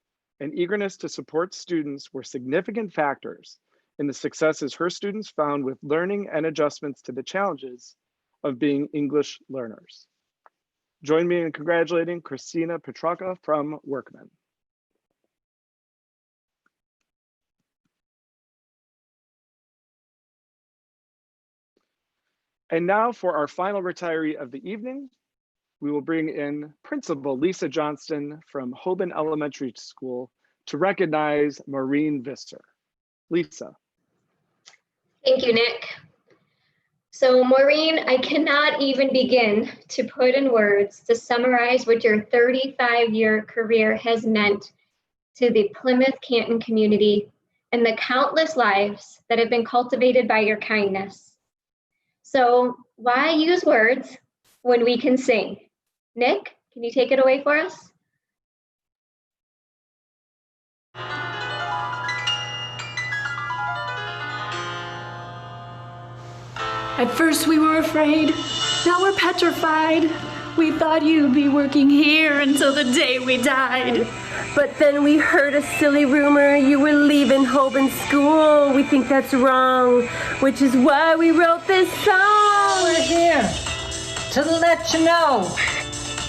and eagerness to support students were significant factors in the successes her students found with learning and adjustments to the challenges of being English learners. Join me in congratulating Christina Petraka from Workman. And now for our final retiree of the evening, we will bring in Principal Lisa Johnston from Hoban Elementary School to recognize Maureen Visser. Lisa. Thank you, Nick. So Maureen, I cannot even begin to put in words to summarize what your 35-year career has meant to the Plymouth Canton community and the countless lives that have been cultivated by your kindness. So why use words when we can sing? Nick, can you take it away for us? At first we were afraid, now we're petrified. We thought you'd be working here until the day we died. But then we heard a silly rumor you were leaving Hoban School. We think that's wrong, which is why we wrote this song. We're here to let you know,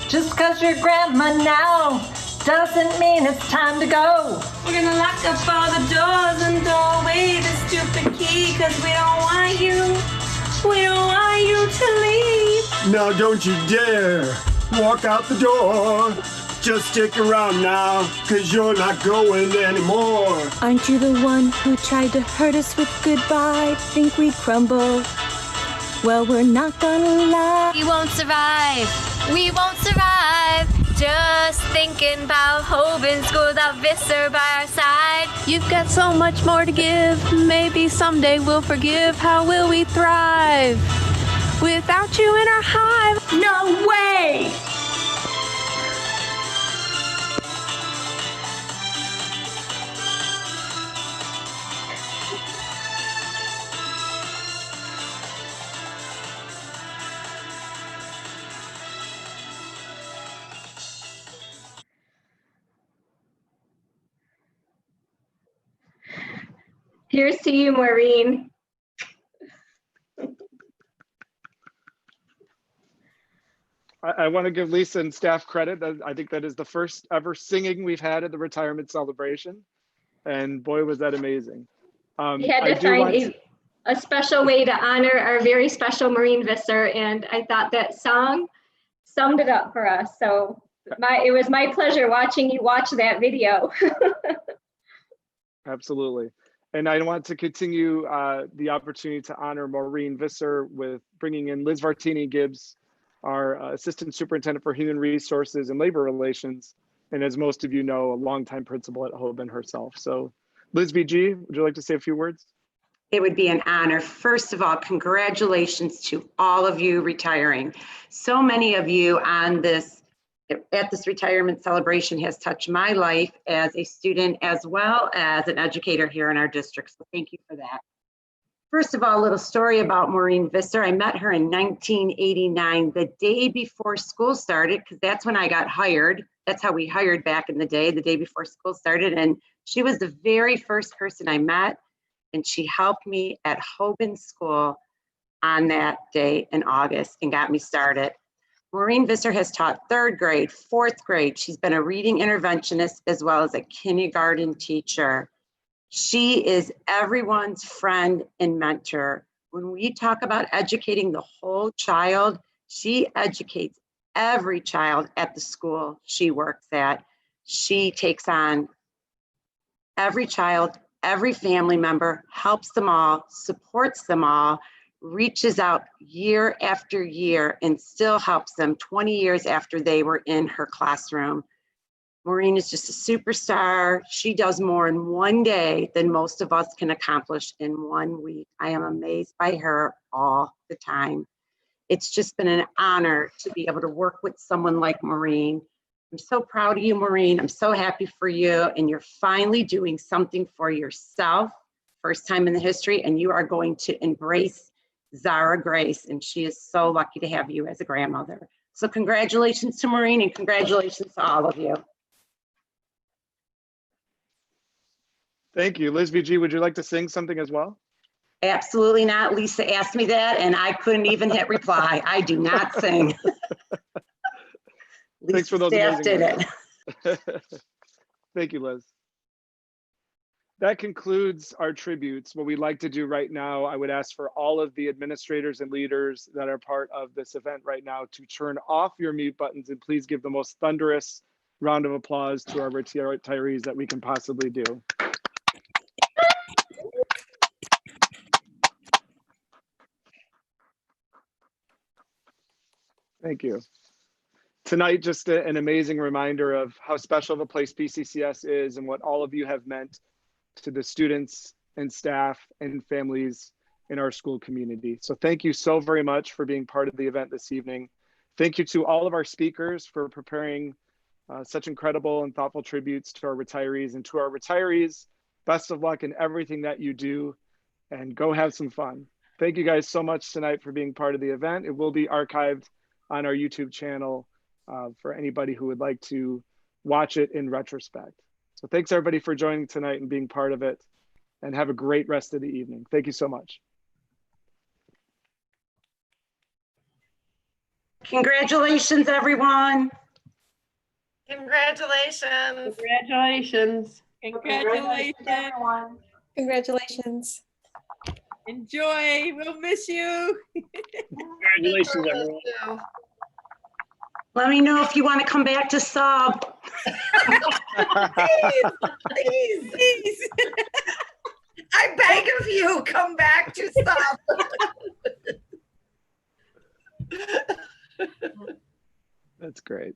just cause you're grandma now doesn't mean it's time to go. We're gonna lock up all the doors and throw away the stupid key, cause we don't want you to leave. Now don't you dare walk out the door. Just stick around now, cause you're not going anymore. Aren't you the one who tried to hurt us with goodbye? Think we'd crumble? Well, we're not gonna lie. We won't survive. We won't survive. Just thinking about Hoban School without Visser by our side. You've got so much more to give. Maybe someday we'll forgive. How will we thrive without you in our hive? No way! Here's to you, Maureen. I want to give Lisa and staff credit. I think that is the first ever singing we've had at the retirement celebration. And boy, was that amazing. We had to find a special way to honor our very special Maureen Visser, and I thought that song summed it up for us. So it was my pleasure watching you watch that video. Absolutely. And I want to continue the opportunity to honor Maureen Visser with bringing in Liz Vartini-Gibbs, our Assistant Superintendent for Human Resources and Labor Relations, and as most of you know, a longtime principal at Hoban herself. So Liz VG, would you like to say a few words? It would be an honor. First of all, congratulations to all of you retiring. So many of you on this, at this retirement celebration has touched my life as a student as well as an educator here in our district. So thank you for that. First of all, a little story about Maureen Visser. I met her in 1989, the day before school started, because that's when I got hired. That's how we hired back in the day before school started. And she was the very first person I met, and she helped me at Hoban School on that day in August and got me started. Maureen Visser has taught 3rd grade, 4th grade. She's been a reading interventionist as well as a kindergarten teacher. She is everyone's friend and mentor. When we talk about educating the whole child, she educates every child at the school she works at. She takes on every child, every family member, helps them all, supports them all, reaches out year after year and still helps them 20 years after they were in her classroom. Maureen is just a superstar. She does more in one day than most of us can accomplish in 1 week. I am amazed by her all the time. It's just been an honor to be able to work with someone like Maureen. I'm so proud of you, Maureen. I'm so happy for you. And you're finally doing something for yourself, first time in the history, and you are going to embrace Zara Grace. And she is so lucky to have you as a grandmother. So congratulations to Maureen and congratulations to all of you. Thank you. Liz VG, would you like to sing something as well? Absolutely not. Lisa asked me that and I couldn't even hit reply. I do not sing. Thanks for those staff amazing did words. Thank you, Liz. That concludes our tributes. What we'd like to do right now, I would ask for all of the administrators and leaders that are part of this event right now to turn off your mute buttons and please give the most thunderous round of applause to our retirees that we can possibly do. Thank you. Tonight, just an amazing reminder of how special of a place P-CCS is and what all of you have meant to the students and staff and families in our school community. So thank you so very much for being part of the event this evening. Thank you to all of our speakers for preparing such incredible and thoughtful tributes to our retirees, and to our retirees, best of luck in everything that you do and go have some fun. Thank you guys so much tonight for being part of the event. It will be archived on our YouTube channel for anybody who would like to watch it in retrospect. So thanks everybody for joining tonight and being part of it, and have a great rest of the evening. Thank you so much. Congratulations, everyone. Congratulations. Congratulations. Congratulations, everyone. Congratulations. Enjoy. We'll miss you. Congratulations, everyone. Let me know if you want to come back to sub. Please. I beg of you, come back to sub. That's great.